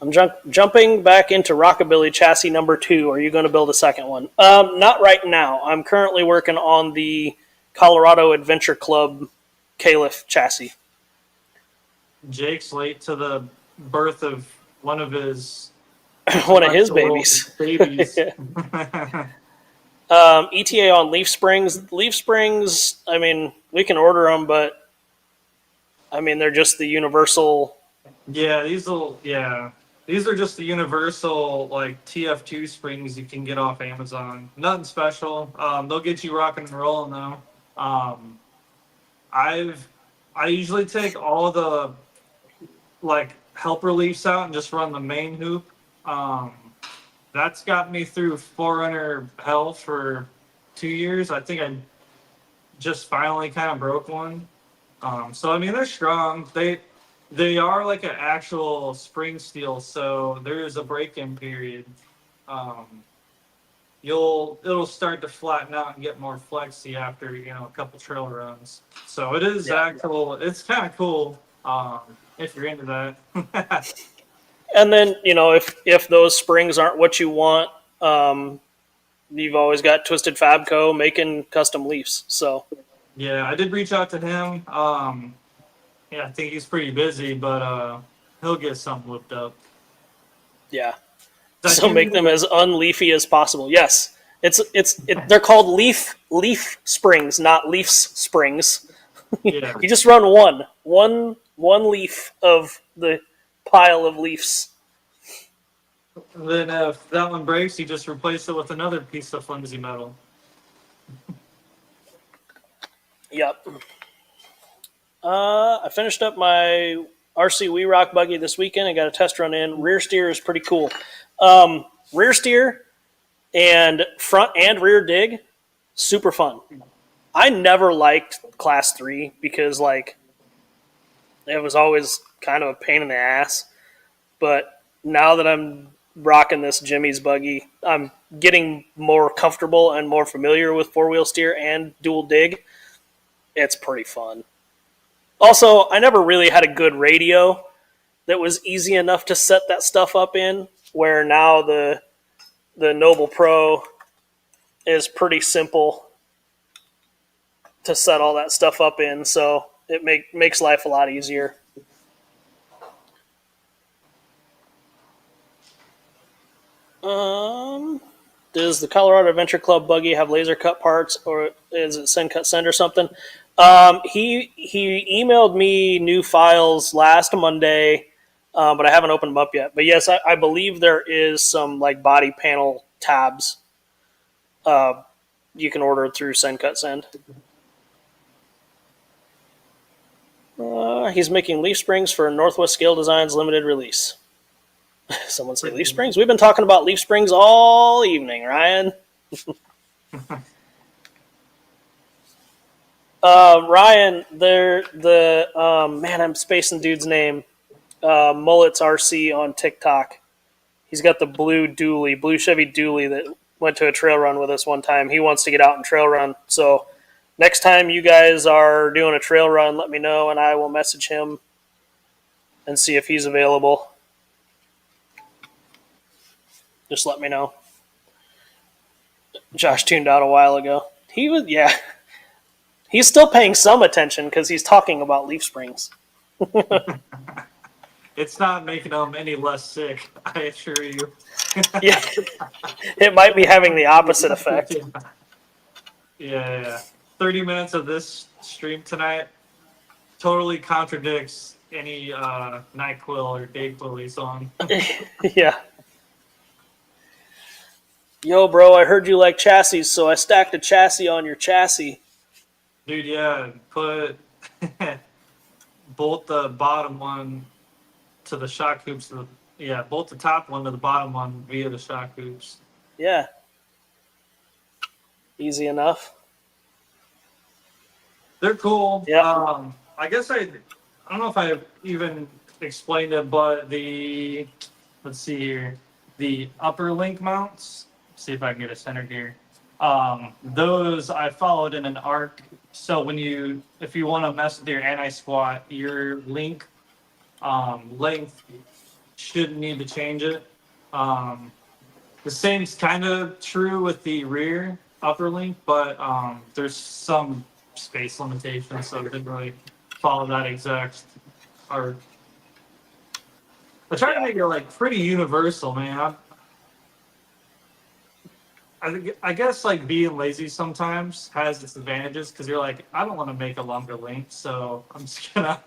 S1: I'm jumping back into Rockabilly chassis number 2. Are you going to build a second one? Not right now. I'm currently working on the Colorado Adventure Club Caliph chassis.
S2: Jake's late to the birth of one of his
S1: One of his
S2: intellectual
S1: babies.
S2: babies.
S1: ETA on leaf springs. Leaf springs, I mean, we can order them, but I mean, they're just the universal.
S2: Yeah, these are just the universal like TF2 springs you can get off Amazon. Nothing special. They'll get you rocking and rolling though. Um, I've I usually take all the like helper leaves out and just run the main hoop. Um, that's got me through Forerunner hell for 2 years. I think I just finally kind of broke one. So I mean they're strong. They are like an actual spring steel, so there is a break-in period. Um, it'll start to flatten out and get more flexy after a couple trail runs. So it is
S1: Yeah.
S2: actual. It's kind of cool if you're into that.
S1: And then, if those springs aren't what you want, you've always got Twisted Fabco making custom leafs. So,
S2: Yeah, I did reach out to him. Yeah, I think he's pretty busy, but he'll get something whipped up.
S1: yeah.
S2: I
S1: So make them
S2: do.
S1: as unleafy as possible. Yes. They're called leaf springs, not leafs springs.
S2: Yeah.
S1: You just run one leaf of the pile of leaves.
S2: Then if that one breaks, you just replace it with another piece of flimsy metal.
S1: Yep. I finished up my RC Wee Rock buggy this weekend. I got a test run in. Rear steer is pretty cool. Rear steer and front and rear dig, super fun. I never liked class 3 because it was always kind of a pain in the ass. But now that I'm rocking this Jimmy's buggy, I'm getting more comfortable and more familiar with 4-wheel steer and dual dig. It's pretty fun. Also, I never really had a good radio that was easy enough to set that stuff up in, where now the Noble Pro is pretty simple to set all that stuff up in, so it makes life a lot easier. Does the Colorado Adventure Club buggy have laser cut parts, or is it send cut send or something? He emailed me new files last Monday, but I haven't opened them up yet. But yes, I believe there is some like body panel tabs you can order through send cut send. He's making leaf springs for Northwest Scale Designs limited release. Someone say leaf springs. We've been talking about leaf springs all evening, Ryan. Ryan, man, I'm spacing dude's name. Mullets RC on TikTok. He's got the blue Chevy dually that went to a trail run with us one time. He wants to get out and trail run. So next time you guys are doing a trail run, let me know and I will message him and see if he's available. Just let me know. Josh tuned out a while ago. Yeah. He's still paying some attention because he's talking about leaf springs.
S2: It's not making them any less sick, I assure you.
S1: Yeah, it might be having the opposite effect.
S2: Yeah. 30 minutes of this stream tonight totally contradicts any NyQuil or DayQuil song.
S1: Yeah. Yo, bro, I heard you like chassis, so I stacked a chassis on your chassis.
S2: Dude, yeah, bolt the bottom one to the shock hoops. Bolt the top one to the bottom one via the shock hoops.
S1: Yeah. Easy enough.
S2: They're cool.
S1: Yep.
S2: I guess I don't know if I even explained it, but let's see here, the upper link mounts. See if I can get a center here. Those I followed in an arc. So if you want to mess with your anti squat, your link length shouldn't need to change it. The same's kind of true with the rear upper link, but there's some space limitations, so it didn't really follow that exact arc. I try to make it like pretty universal, man. I guess like being lazy sometimes has its advantages because you're like, I don't want to make a longer link, so I'm just gonna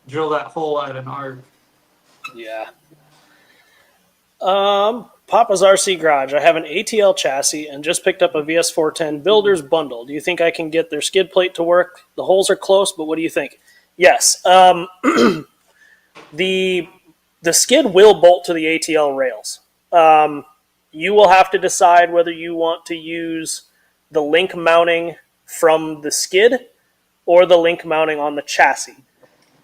S2: drill that hole at an arc.
S1: Yeah. Papa's RC Garage. I have an ATL chassis and just picked up a VS410 Builder's Bundle. Do you think I can get their skid plate to work? The holes are close, but what do you think? Yes. The skid will bolt to the ATL rails. You will have to decide whether you want to use the link mounting from the skid or the link mounting on the chassis.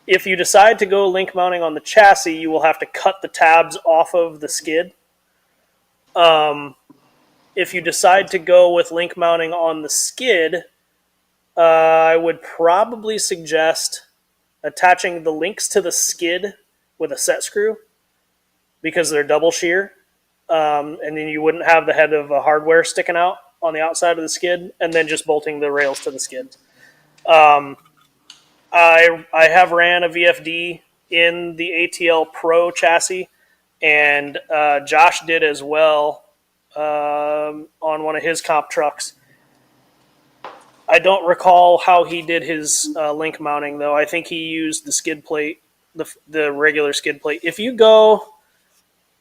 S1: If you decide to go link mounting on the chassis, you will have to cut the tabs off of the skid. If you decide to go with link mounting on the skid, I would probably suggest attaching the links to the skid with a set screw because they're double shear. And then you wouldn't have the head of a hardware sticking out on the outside of the skid, and then just bolting the rails to the skid. I have ran a VFD in the ATL Pro chassis, and Josh did as well on one of his comp trucks. I don't recall how he did his link mounting, though. I think he used the skid plate, the regular skid plate. If you go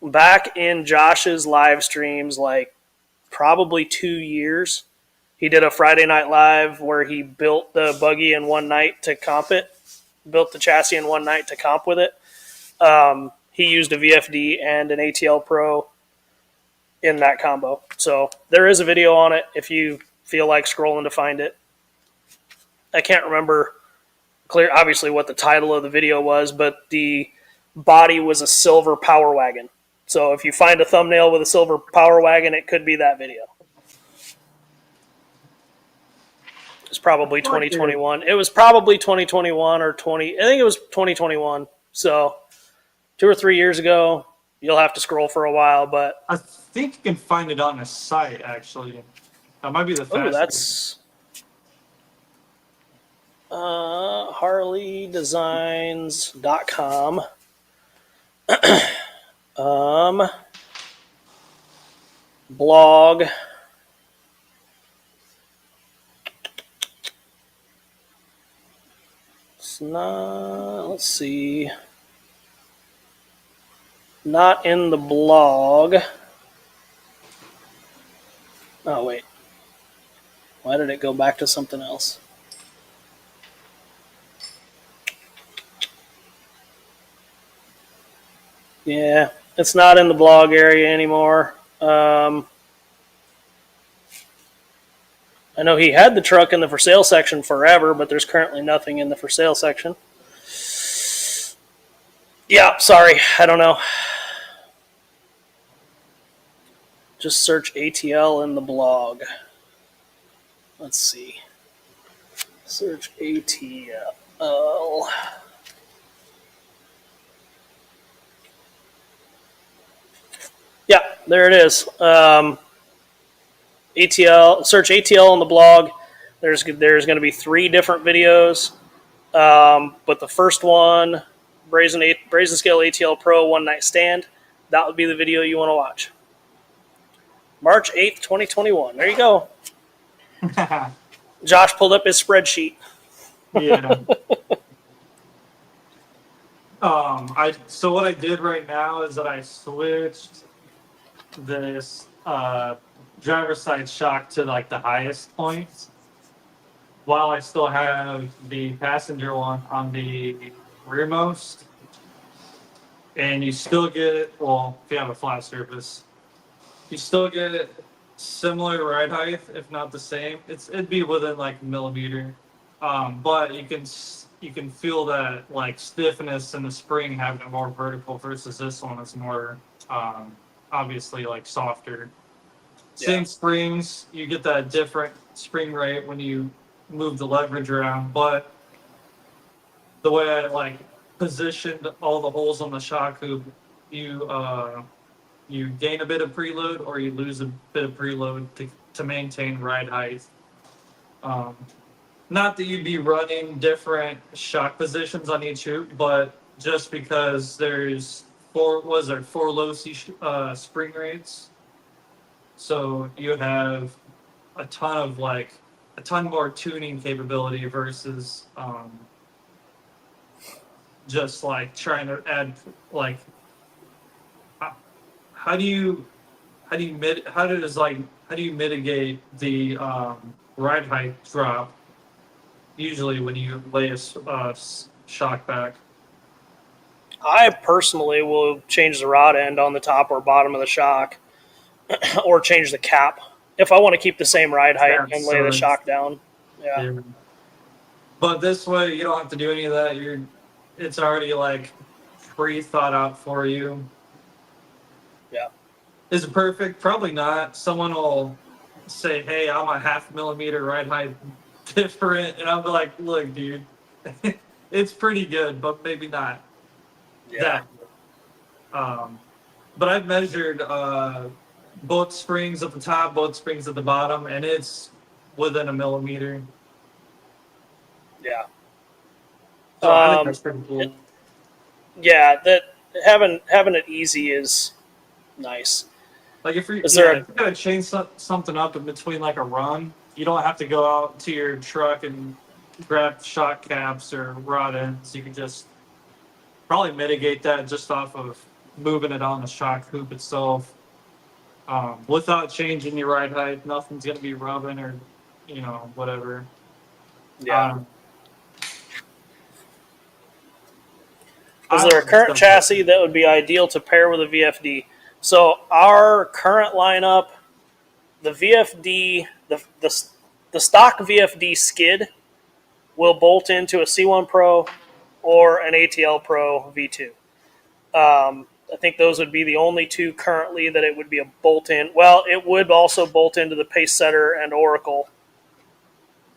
S1: back in Josh's live streams, like probably 2 years, he did a Friday Night Live where he built the buggy in one night to comp it, built the chassis in one night to comp with it. He used a VFD and an ATL Pro in that combo. So there is a video on it if you feel like scrolling to find it. I can't remember obviously what the title of the video was, but the body was a silver Power Wagon. So if you find a thumbnail with a silver Power Wagon, it could be that video. It's probably 2021. It was probably 2021 or 20. I think it was 2021. So 2 or 3 years ago. You'll have to scroll for a while, but
S2: I think you can find it on the site. Actually, that might be the fastest.
S1: That's HarleyDesigns.com. Blog. It's not, let's see. Not in the blog. Oh, wait. Why did it go back to something else? Yeah, it's not in the blog area anymore. I know he had the truck in the for sale section forever, but there's currently nothing in the for sale section. Yeah, sorry, I don't know. Just search ATL in the blog. Let's see. Search ATL. Yeah, there it is. ATL. Search ATL on the blog. There's going to be 3 different videos, but the first one, Brazen Scale ATL Pro One Night Stand, that would be the video you want to watch. March 8th, 2021. There you go. Josh pulled up his spreadsheet.
S2: Yeah. So what I did right now is that I switched this driver's side shock to like the highest point, while I still have the passenger one on the rearmost. And you still get, well, if you have a flat surface, you still get similar ride height, if not the same. It'd be within like a millimeter. But you can feel that like stiffness in the spring having it more vertical versus this one is more um, obviously like softer.
S1: Yeah.
S2: Same springs, you get that different spring rate when you move the leverage around, but the way I like positioned all the holes on the shock hoop, you you gain a bit of preload or you lose a bit of preload to maintain ride height. Um, Not that you'd be running different shock positions on each hoop, but just because there's four low C spring rates, so you have a ton of like a ton more tuning capability versus just like trying to add like how, how do you how do you mitigate the ride height drop usually when you lay a shock back.
S1: I personally will change the rod end on the top or bottom of the shock, or change the cap if I want to keep the same ride height
S2: That's
S1: and lay the
S2: so
S1: shock down. Yeah.
S2: yeah. But this way you don't have to do any of that. It's already like pre thought out for you.
S1: Yeah.
S2: Is it perfect? Probably not. Someone will say, "Hey, I'm a half millimeter ride height different," and I'll be like, "Look, dude, it's pretty good, but maybe not
S1: Yeah.
S2: that." Um, but I've measured both springs at the top, both springs at the bottom, and it's within a millimeter.
S1: Yeah.
S2: So I think that's
S1: Um,
S2: pretty
S1: it,
S2: cool.
S1: yeah. That having it easy is nice.
S2: Like if you
S1: Is there
S2: yeah,
S1: a
S2: if you gotta change something up in between like a run, you don't have to go out to your truck and grab shock caps or rod ends. You can just probably mitigate that just off of moving it on the shock hoop itself. Without changing your ride height, nothing's gonna be rubbing or whatever.
S1: yeah?
S2: Um,
S1: Is
S2: I
S1: there a
S2: love the
S1: current
S2: stuff like
S1: chassis that would be ideal to pair with a VFD? So our current lineup, the VFD, the stock VFD skid will bolt into a C1 Pro or an ATL Pro V2. I think those would be the only two currently that it would be a bolt in. Well, it would also bolt into the Pace Setter and Oracle.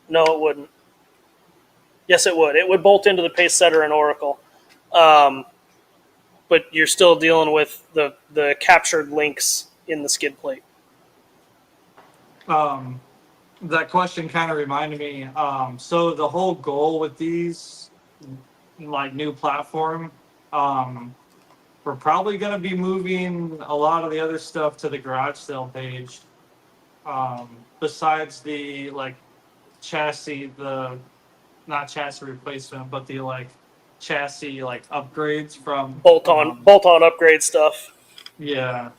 S1: No, it wouldn't. Yes, it would. It would bolt into the Pace Setter and Oracle. Um, but you're still dealing with the captured links in the skid plate.
S2: um, that question kind of reminded me. So the whole goal with these like new platform, um, we're probably going to be moving a lot of the other stuff to the garage sale page. Besides the like chassis, the not chassis replacement, but the like chassis like upgrades from
S1: Bolt on upgrade stuff.
S2: yeah.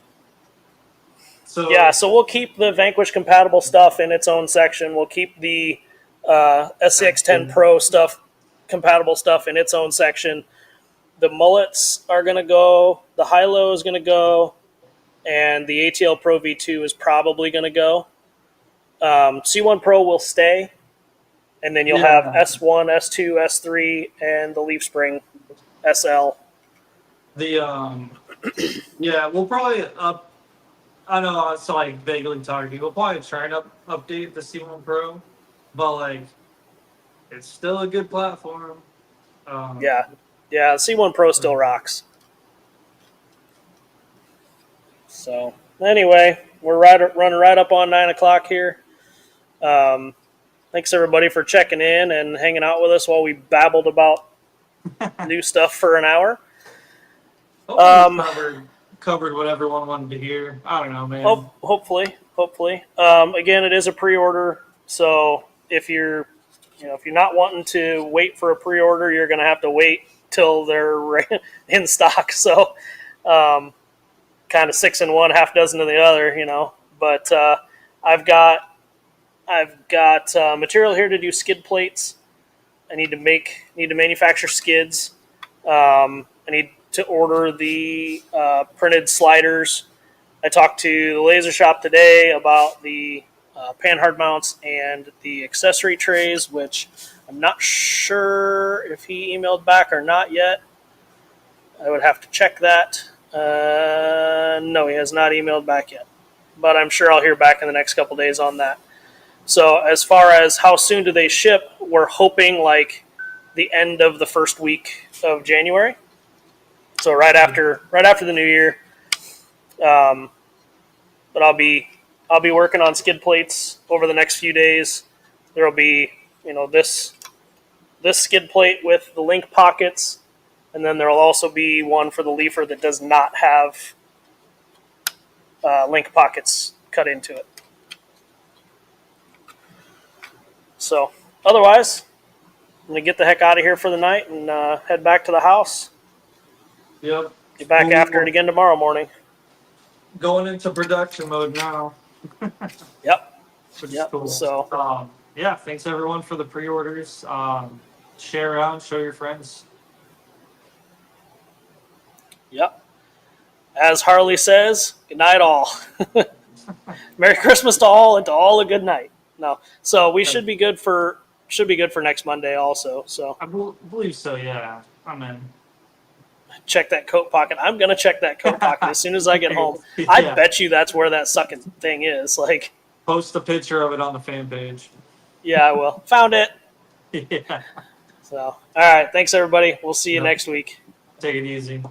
S1: Yeah,
S2: So
S1: so we'll keep the Vanquish compatible stuff in its own section. We'll keep the SCX10 Pro stuff, compatible stuff in its own section. The mullets are going to go. The high-low is going to go. And the ATL Pro V2 is probably going to go. C1 Pro will stay. And then you'll have
S2: yeah,
S1: S1, S2, S3, and the Leaf Spring SL.
S2: the yeah, we'll probably up. I know it's like vaguely talking. We'll probably try and update the C1 Pro, but like it's still a good platform. Um,
S1: Yeah. Yeah, C1 Pro still rocks. So, anyway, we're running right up on 9 o'clock here. Um, Thanks, everybody, for checking in and hanging out with us while we babbled about new stuff for an hour.
S2: hopefully we
S1: Um,
S2: covered what everyone wanted to hear. I don't know, man.
S1: hopefully. Again, it is a pre-order, so if you're not wanting to wait for a pre-order, you're going to have to wait till they're in stock. So, kind of 6 in one, half dozen in the other. But I've got material here to do skid plates. I need to manufacture skids. I need to order the printed sliders. I talked to the laser shop today about the pan hard mounts and the accessory trays, which I'm not sure if he emailed back or not yet. I would have to check that. No, he has not emailed back yet. But I'm sure I'll hear back in the next couple days on that. So as far as how soon do they ship, we're hoping like the end of the first week of January. So right after the new year. But I'll be working on skid plates over the next few days. There'll be this skid plate with the link pockets, and then there'll also be one for the leafer that does not have link pockets cut into it. So otherwise, I'm gonna get the heck out of here for the night and head back to the house.
S2: Yep.
S1: Get back after it again tomorrow morning.
S2: Going into production mode now.
S1: Yep.
S2: Which is
S1: Yep.
S2: cool.
S1: So
S2: yeah, thanks everyone for the pre-orders. Share around, show your friends.
S1: Yep. As Harley says, good night all. Merry Christmas to all, and to all a good night. No, so we should be good for next Monday also. So
S2: I believe so. Yeah, I'm in.
S1: check that coat pocket. I'm gonna check that coat pocket as soon as I get home.
S2: Yeah.
S1: I bet you that's where that sucking thing is. Like,
S2: Post a picture of it on the fan page.
S1: yeah, I will. Found it.
S2: Yeah.
S1: So, all right. Thanks everybody. We'll see you next week.
S2: Take it easy.